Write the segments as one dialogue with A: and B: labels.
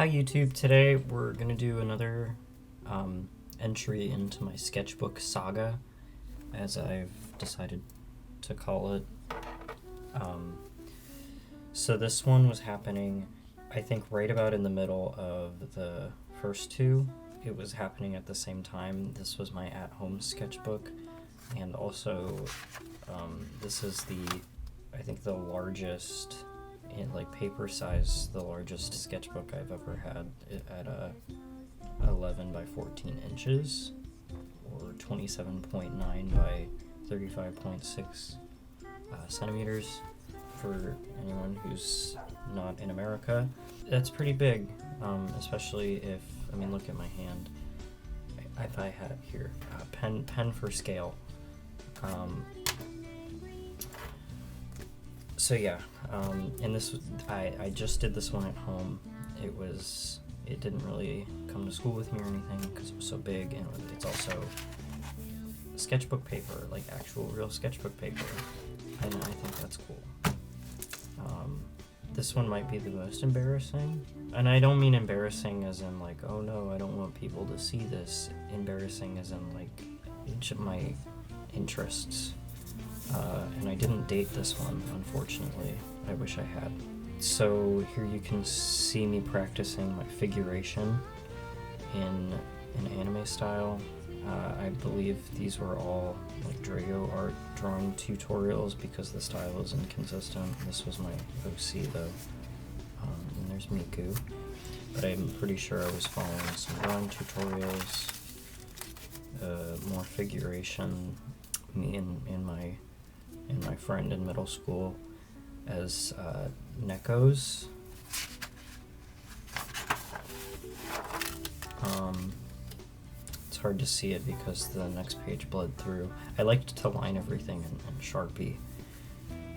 A: Hi YouTube, today we're going to do another entry into my sketchbook saga, as I've decided to call it. So this one was happening, I think, right about in the middle of the first two. It was happening at the same time. This was my at-home sketchbook, and also this is I think the largest, in like paper size, the largest sketchbook I've ever had, at 11 by 14 inches, or 27.9 by 35.6 centimeters for anyone who's not in America. That's pretty big, especially if, I mean, look at my hand. If I had it here, pen for scale. So yeah, and this, I just did this one at home. It didn't really come to school with me or anything because it was so big, and it's also sketchbook paper, like actual real sketchbook paper, and I think that's cool. This one might be the most embarrassing, and I don't mean embarrassing as in like, oh no, I don't want people to see this. Embarrassing as in like my interests. And I didn't date this one, unfortunately. I wish I had. So here you can see me practicing my figuration in an anime style. I believe these were all like Drago art drawing tutorials because the style is inconsistent. This was my OC though. And there's Miku. But I'm pretty sure I was following some drawing tutorials, more figuration. Me and my friend in middle school as Nekos. It's hard to see it because the next page bled through. I liked to line everything in Sharpie,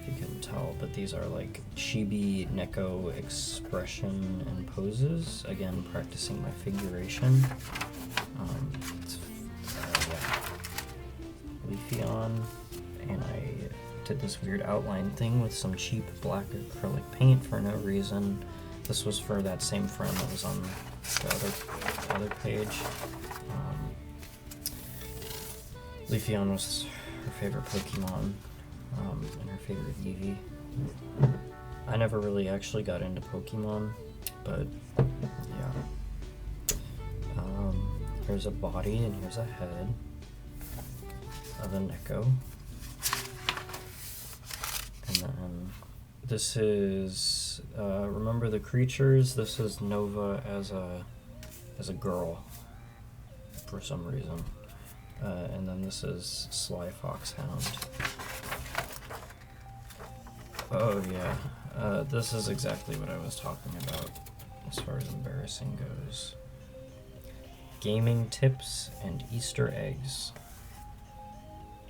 A: if you can tell, but these are like chibi Neko expression and poses. Again, practicing my figuration. Leafeon, and I did this weird outline thing with some cheap black acrylic paint for no reason. This was for that same friend that was on the other page. Leafeon was her favorite Pokemon, and her favorite Eevee. I never really actually got into Pokemon, but yeah. Here's a body and here's a head of a Neko. And then this is, remember the creatures? This is Nova as a girl, for some reason. And then this is Sly Foxhound. Oh yeah, this is exactly what I was talking about as far as embarrassing goes. Gaming tips and Easter eggs.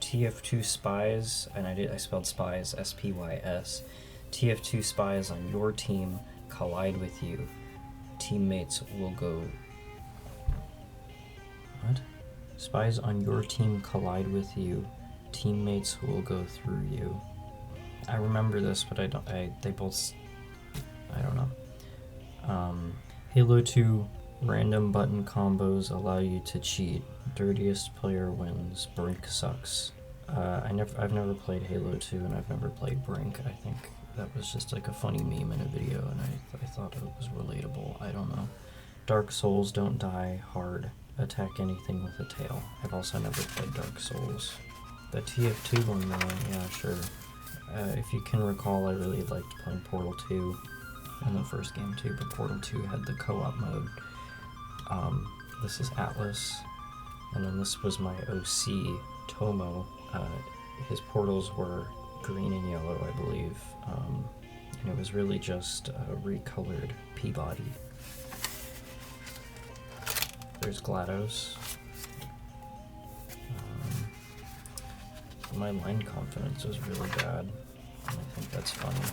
A: TF2 spies, and I spelled spies, S-P-Y-S. TF2 spies on your team collide with you. Teammates will go... What? Spies on your team collide with you. Teammates will go through you. I remember this, but I don't know. Halo 2 random button combos allow you to cheat. Dirtiest player wins. Brink sucks. I've never played Halo 2, and I've never played Brink. I think that was just like a funny meme in a video, and I thought it was relatable. I don't know. Dark Souls don't die hard. Attack anything with a tail. I've also never played Dark Souls. The TF2 one though, yeah, sure. If you can recall, I really liked playing Portal 2 in the first game too, but Portal 2 had the co-op mode. This is Atlas, and then this was my OC, Tomo. His portals were green and yellow, I believe, and it was really just recolored Peabody. There's GLaDOS. My line confidence was really bad, and I think that's funny.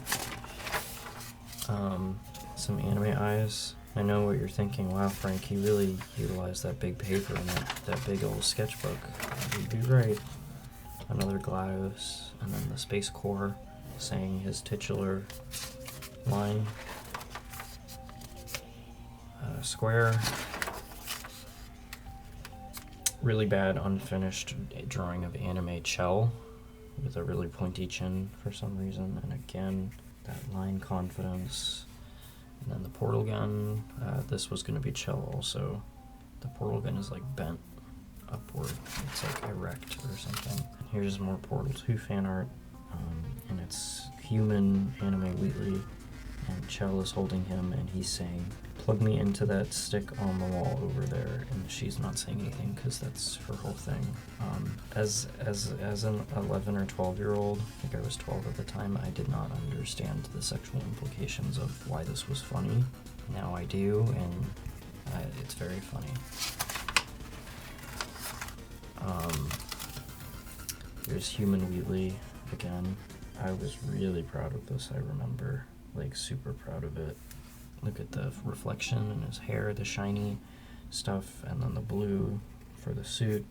A: Some anime eyes. I know what you're thinking. Wow, Frank, you really utilized that big paper in that big old sketchbook. You'd be right. Another GLaDOS, and then the Space Corps saying his titular line. square. Really bad unfinished drawing of anime Chell with a really pointy chin for some reason, and again that line confidence. And then the portal gun, this was going to be Chell also. The portal gun is like bent upward, it's like erect or something. And here's more Portal 2 fan art, and it's human anime Wheatley, and Chell is holding him and he's saying, "Plug me into that stick on the wall over there," and she's not saying anything because that's her whole thing. As an 11 or 12-year-old, I think I was 12 at the time, I did not understand the sexual implications of why this was funny. Now I do, and it's very funny. Here's human Wheatley again. I was really proud of this, I remember. Like, super proud of it. Look at the reflection in his hair, the shiny stuff, and then the blue for the suit,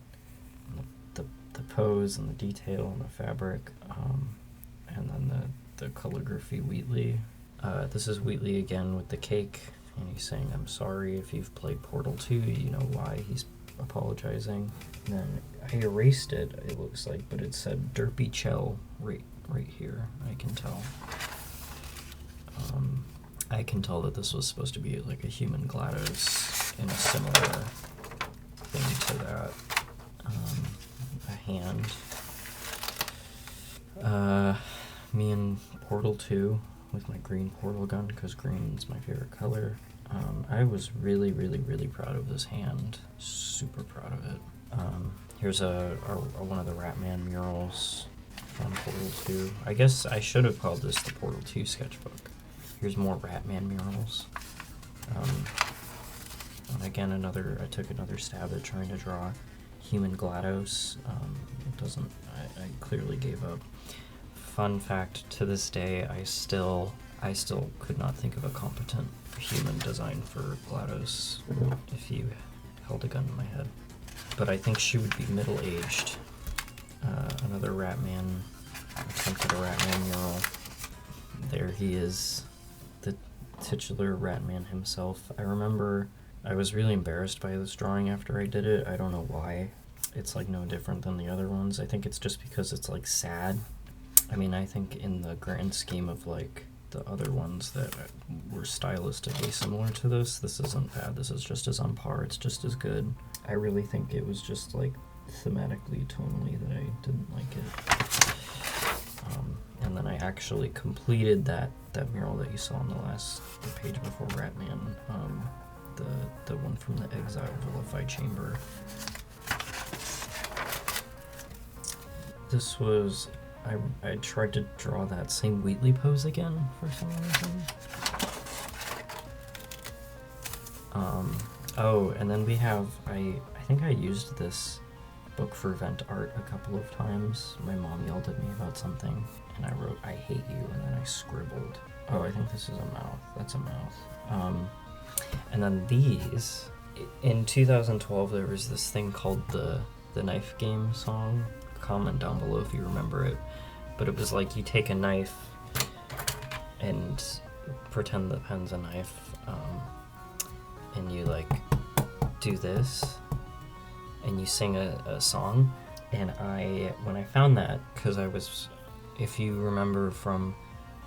A: and the pose and the detail and the fabric, and then the calligraphy Wheatley. This is Wheatley again with the cake, and he's saying, "I'm sorry if you've played Portal 2, you know why he's apologizing." And then I erased it, it looks like, but it said Derpy Chell right here, I can tell. I can tell that this was supposed to be like a human GLaDOS in a similar thing to that. A hand. Me in Portal 2 with my green portal gun, because green is my favorite color. I was really, really, really proud of this hand. Super proud of it. Here's one of the Ratman murals from Portal 2. I guess I should have called this the Portal 2 sketchbook. Here's more Ratman murals. And again, I took another stab at trying to draw human GLaDOS. It doesn't, I clearly gave up. Fun fact, to this day, I still could not think of a competent human design for GLaDOS if you held a gun to my head. But I think she would be middle-aged. Another Ratman, attempted a Ratman mural. There he is, the titular Ratman himself. I remember I was really embarrassed by this drawing after I did it. I don't know why. It's like no different than the other ones. I think it's just because it's like sad. I mean, I think in the grand scheme of like the other ones that were stylistically similar to this isn't bad. This is just as on par. It's just as good. I really think it was just like thematically, tonally that I didn't like it. And then I actually completed that mural that you saw on the page before Ratman, the one from the Exile Vilified Chamber. This was, I tried to draw that same Wheatley pose again for some reason. Oh, and then we have, I think I used this book for vent art a couple of times. My mom yelled at me about something, and I wrote, "I hate you," and then I scribbled. Oh, I think this is a mouth. That's a mouth. And then these, in 2012, there was this thing called the Knife Game song. Comment down below if you remember it. But it was like you take a knife and pretend the pen's a knife, and you like do this, and you sing a song. And when I found that, because if you remember from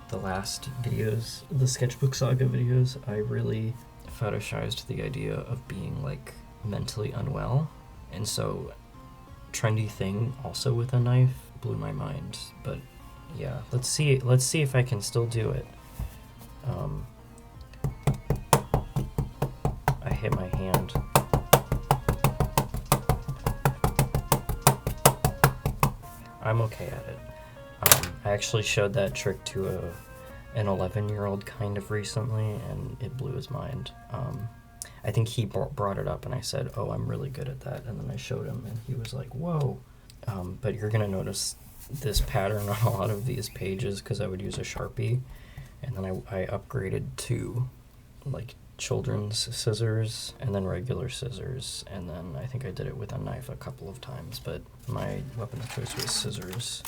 A: the last videos, the Sketchbook Saga videos, I really fetishized the idea of being like mentally unwell, and so trendy thing also with a knife blew my mind. But yeah, let's see if I can still do it. I hit my hand. I'm okay at it. I actually showed that trick to an 11-year-old kind of recently, and it blew his mind. I think he brought it up, and I said, "Oh, I'm really good at that," and then I showed him, and he was like, "Whoa." But you're gonna notice this pattern on a lot of these pages because I would use a Sharpie, and then I upgraded to like children's scissors and then regular scissors, and then I think I did it with a knife a couple of times, but my weapon of choice was scissors.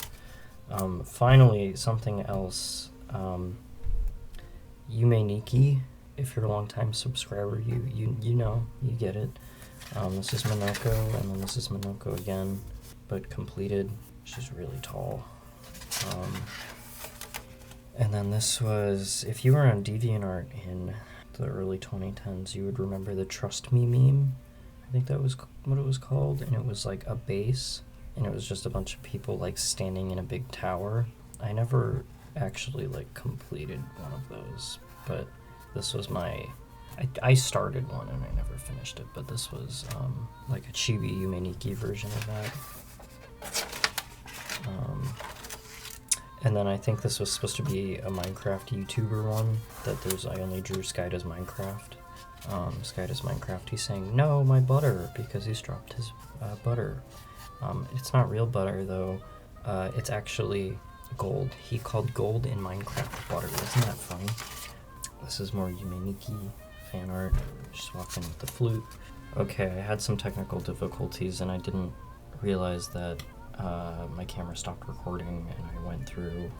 A: Finally, something else. Yume Nikki if you're a long-time subscriber, you know, you get it. This is Minoko, and then this is Minoko again, but completed. She's really tall. And then this was, if you were on DeviantArt in the early 2010s, you would remember the Trust Me meme. I think that was what it was called, and it was like a base, and it was just a bunch of people like standing in a big tower. I never actually like completed one of those, but this was my, I started one and I never finished it, but this was like a chibi Yumeniki version of that. And then I think this was supposed to be a Minecraft YouTuber one, that there's, I only drew Sky Does Minecraft. Sky Does Minecraft, he's saying, no, my butter, because he's dropped his butter. It's not real butter though, it's actually gold. He called gold in Minecraft butter, isn't that funny? This is more Yumeniki fan art, just walking with the flute. Okay, I had some technical difficulties and I didn't realize that my camera stopped recording, and I went through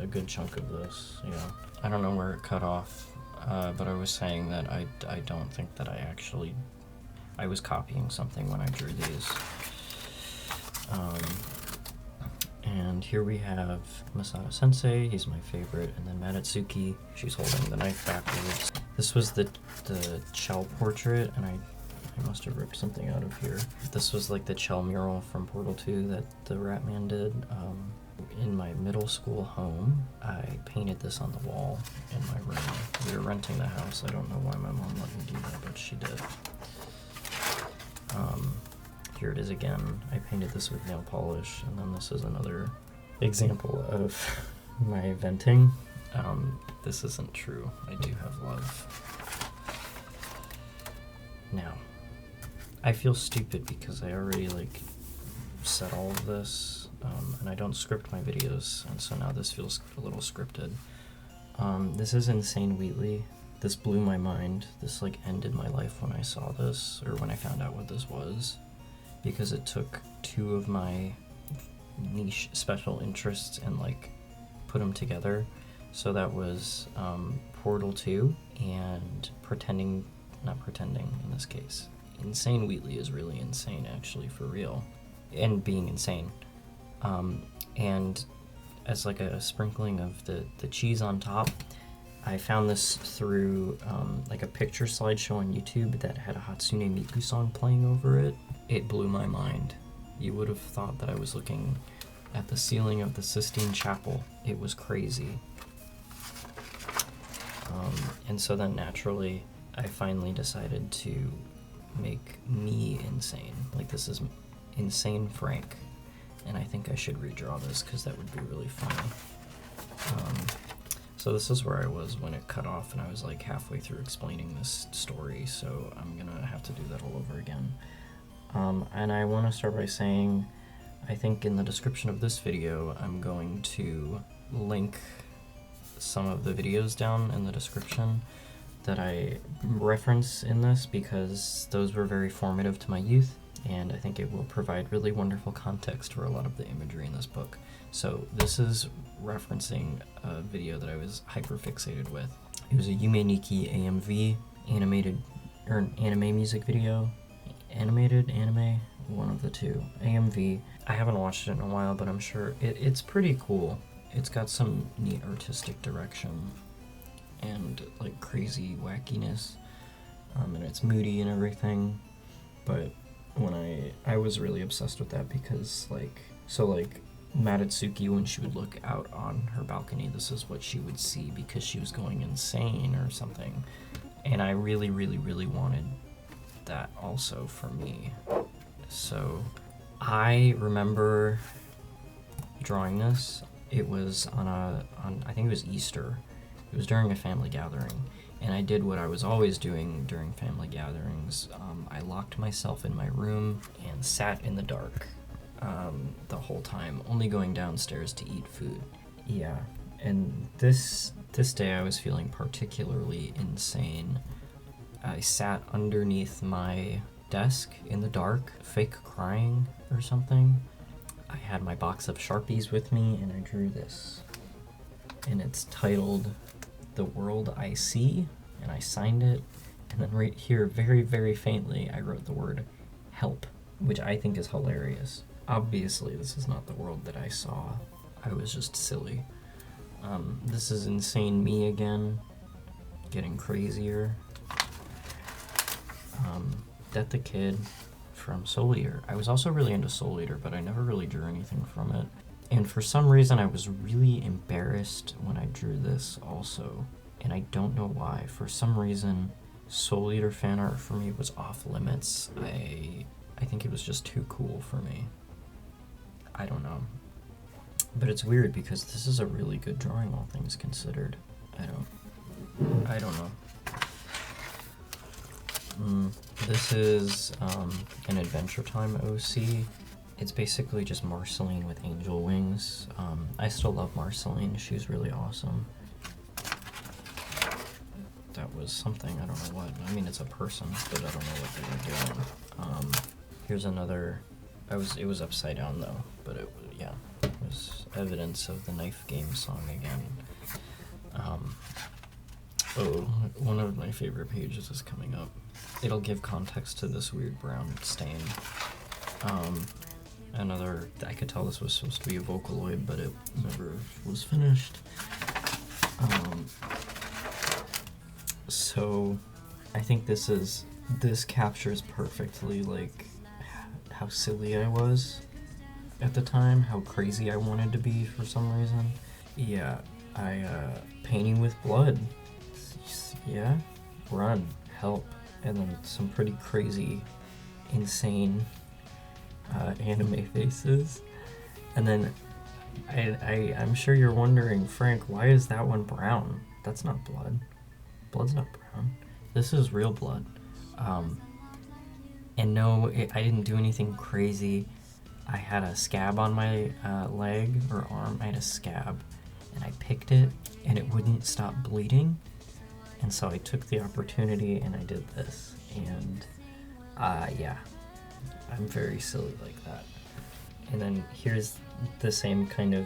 A: a good chunk of this. Yeah, I don't know where it cut off, but I was saying that I don't think that I was copying something when I drew these. And here we have Masato Sensei, he's my favorite, and then Madatsuki, she's holding the knife backwards. This was the Chell portrait, and I must have ripped something out of here. This was like the Chell mural from Portal 2 that the Ratman did. In my middle school home, I painted this on the wall in my room. We were renting the house. I don't know why my mom let me do that, but she did. Here it is again. I painted this with nail polish, and then this is another example of my venting. This isn't true. I do have love. Now, I feel stupid because I already like said all of this, and I don't script my videos, and so now this feels a little scripted. This is Insane Wheatley. This blew my mind. This like ended my life when I saw this, or when I found out what this was, because it took two of my niche special interests and like put them together. So that was Portal 2 and not pretending in this case. Insane Wheatley is really insane, actually, for real, and being insane. And as like a sprinkling of the cheese on top, I found this through like a picture slideshow on YouTube that had a Hatsune Miku song playing over it. It blew my mind. You would have thought that I was looking at the ceiling of the Sistine Chapel. It was crazy. And so then naturally, I finally decided to make me insane. Like, this is Insane Frank, and I think I should redraw this because that would be really funny. So this is where I was when it cut off, and I was like halfway through explaining this story, so I'm gonna have to do that all over again. And I want to start by saying, I think in the description of this video, I'm going to link some of the videos down in the description that I reference in this, because those were very formative to my youth, and I think it will provide really wonderful context for a lot of the imagery in this book. So this is referencing a video that I was hyper fixated with. It was a Yumeniki AMV, animated, or an anime music video. Animated, anime, one of the two. AMV. I haven't watched it in a while, but I'm sure it's pretty cool. It's got some neat artistic direction and like crazy wackiness, and it's moody and everything. But when I was really obsessed with that because like Madatsuki, when she would look out on her balcony, this is what she would see because she was going insane or something, and I really wanted that also for me. So I remember drawing this. It was on I think it was Easter. It was during a family gathering, and I did what I was always doing during family gatherings. I locked myself in my room and sat in the dark the whole time, only going downstairs to eat food. Yeah, and this day I was feeling particularly insane. I sat underneath my desk in the dark, fake crying or something. I had my box of Sharpies with me, and I drew this. And it's titled The World I See. and I signed it, and then right here, very, very faintly, I wrote the word help, which I think is hilarious. Obviously, this is not the world that I saw. I was just silly. This is Insane Me again, getting crazier. Death the Kid from Soul Eater. I was also really into Soul Eater, but I never really drew anything from it. And for some reason, I was really embarrassed when I drew this also. And I don't know why. For some reason, Soul Eater fan art for me was off limits. I think it was just too cool for me. I don't know. But it's weird because this is a really good drawing, all things considered. I don't know. This is an Adventure Time OC. It's basically just Marceline with angel wings. I still love Marceline. She's really awesome. That was something, I don't know what. I mean, it's a person, but I don't know what they were doing. Here's another. It was upside down though, but it was evidence of the Knife Game song again. One of my favorite pages is coming up. It'll give context to this weird brown stain. I could tell this was supposed to be a Vocaloid, but it never was finished. So I think this captures perfectly like how silly I was at the time, how crazy I wanted to be for some reason. Yeah, painting with blood. Yeah, run, help, and then some pretty crazy, insane anime faces. And then I'm sure you're wondering, Frank, why is that one brown? That's not blood. Blood's not brown. This is real blood. And no, I didn't do anything crazy. I had a scab on my leg or arm. I had a scab, and I picked it, and it wouldn't stop bleeding. And so I took the opportunity and I did this. And yeah, I'm very silly like that. And then here's the same kind of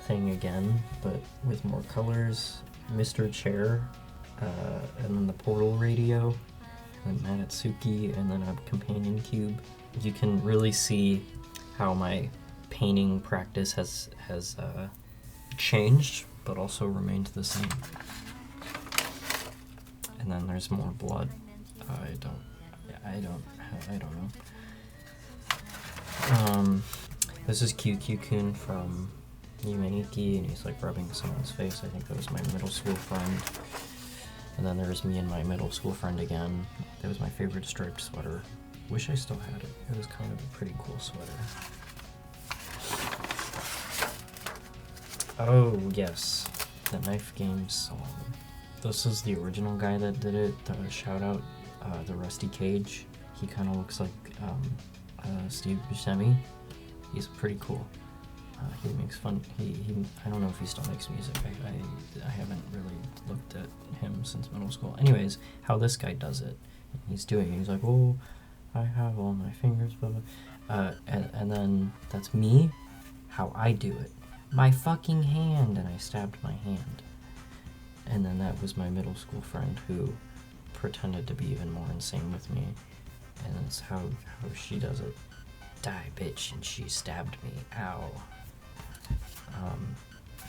A: thing again, but with more colors. Mr. Chair, and then the portal radio, and then Manatsuki, and then a companion cube. You can really see how my painting practice has changed, but also remained the same. And then there's more blood. I don't know. This is QQ-kun from Yumeniki, and he's like rubbing someone's face. I think that was my middle school friend. And then there's me and my middle school friend again. That was my favorite striped sweater. Wish I still had it. It was kind of a pretty cool sweater. Oh, yes. The Knife Game song. This is the original guy that did it. Shout out, the Rusty Cage. He kind of looks like Steve Buscemi. He's pretty cool. He makes fun. I don't know if he still makes music. I haven't really looked at him since middle school. Anyways, how this guy does it. He's doing it. He's like, oh, I have all my fingers, blah, blah. And then that's me, how I do it. My fucking hand, and I stabbed my hand. And then that was my middle school friend who pretended to be even more insane with me. And that's how she does it. Die, bitch, and she stabbed me. Ow.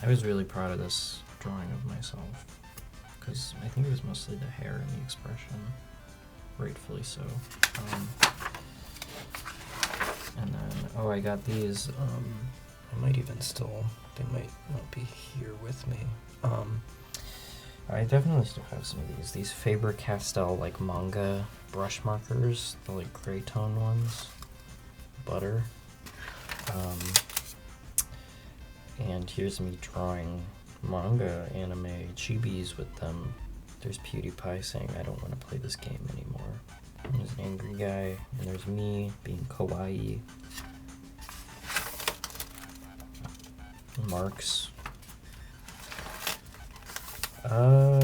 A: I was really proud of this drawing of myself, because I think it was mostly the hair and the expression, rightfully so. And then, I got these, I might even still, they might not be here with me. I definitely still have some of these Faber-Castell, like, manga brush markers, the, like, gray tone ones, butter. And here's me drawing manga, anime, chibis with them. There's PewDiePie saying, I don't want to play this game anymore. And there's an angry guy, and there's me being kawaii. Marks. Oh,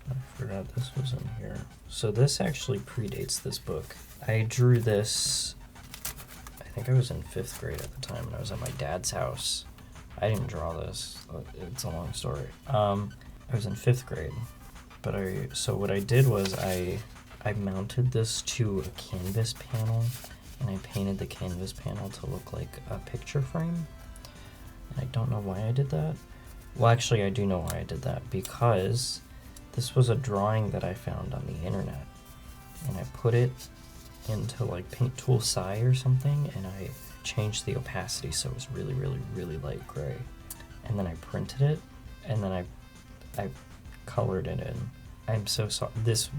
A: I forgot this was in here. So this actually predates this book. I drew this, I think I was in 5th grade at the time, and I was at my dad's house. I didn't draw this. It's a long story. I was in 5th grade so what I did was I mounted this to a canvas panel, and I painted the canvas panel to look like a picture frame. And I don't know why I did that. Well, actually, I do know why I did that, because this was a drawing that I found on the internet, and I put it into like Paint Tool Psi or something, and I changed the opacity so it was really, really, really light gray. And then I printed it, and then I colored it in. I'm so sorry. This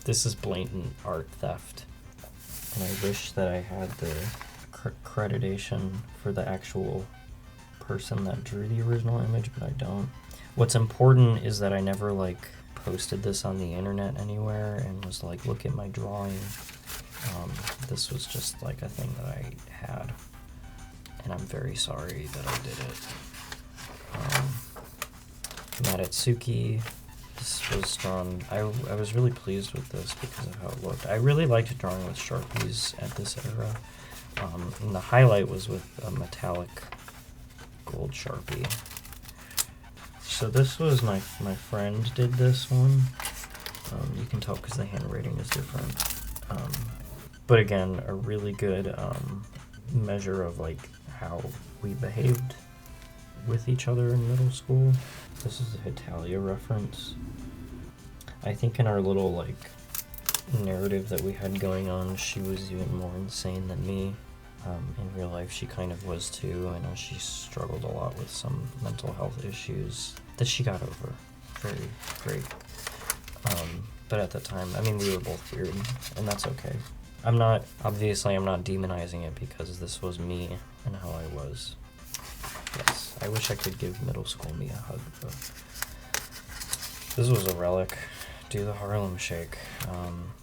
A: is blatant art theft, and I wish that I had the accreditation for the actual person that drew the original image, but I don't. What's important is that I never like posted this on the internet anywhere and was like, look at my drawing. This was just like a thing that I had, and I'm very sorry that I did it. Matatsuki, this was drawn, I was really pleased with this because of how it looked. I really liked drawing with Sharpies at this era, and the highlight was with a metallic gold Sharpie. So this was my friend did this one. You can tell because the handwriting is different. But again, a really good measure of like how we behaved with each other in middle school. This is a Hitalia reference. I think in our little like narrative that we had going on, she was even more insane than me. In real life, she kind of was too. I know she struggled a lot with some mental health issues that she got over very great. But at the time, I mean, we were both weird, and that's okay. I'm not demonizing it because this was me and how I was. Yes, I wish I could give middle school me a hug, but this was a relic. Do the Harlem Shake.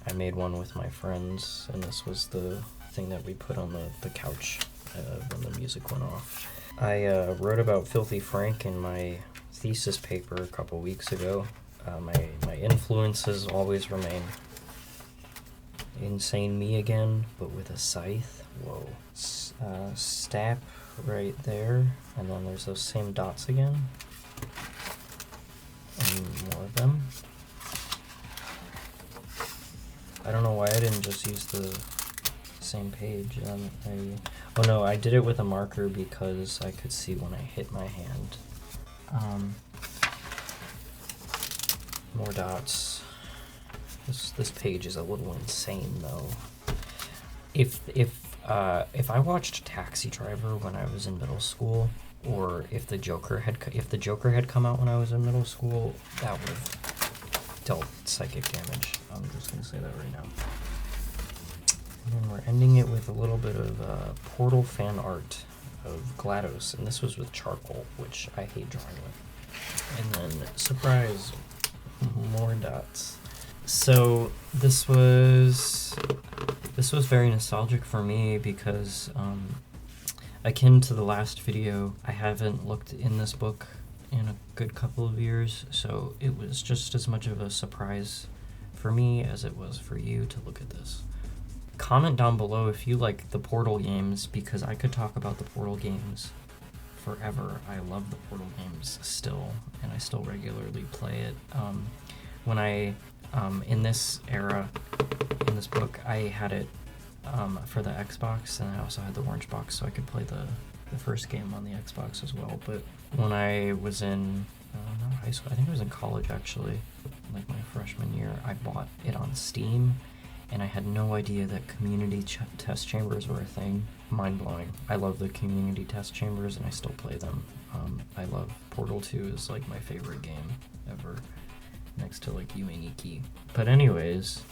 A: I made one with my friends, and this was the thing that we put on the couch when the music went off. I wrote about Filthy Frank in my thesis paper a couple weeks ago. My influences always remain Insane Me Again, but with a scythe. Whoa. Stap right there, and then there's those same dots again, and more of them. I don't know why I didn't just use the same page. Oh no, I did it with a marker because I could see when I hit my hand. More dots. This page is a little insane though. If I watched Taxi Driver when I was in middle school, or if the Joker had come out when I was in middle school, that would have dealt psychic damage. I'm just gonna say that right now. And then we're ending it with a little bit of Portal fan art of GLaDOS, and this was with charcoal, which I hate drawing with. And then, surprise, more dots. So this was very nostalgic for me because, akin to the last video, I haven't looked in this book in a good couple of years, so it was just as much of a surprise for me as it was for you to look at this. Comment down below if you like the Portal games, because I could talk about the Portal games forever. I love the Portal games still, and I still regularly play it. When I, in this era, in this book, I had it for the Xbox, and I also had the orange box, so I could play the first game on the Xbox as well. But when I was in high school, I think I was in college actually, like my freshman year, I bought it on Steam, and I had no idea that community test chambers were a thing. Mind-blowing. I love the community test chambers, and I still play them. I love Portal 2 is like my favorite game ever, next to like Iki. But anyways,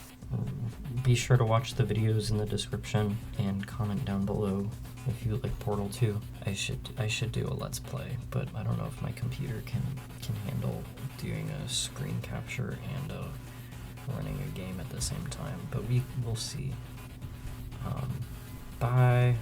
A: be sure to watch the videos in the description and comment down below if you like Portal 2. I should do a Let's Play, but I don't know if my computer can handle doing a screen capture and running a game at the same time, but we'll see. Bye.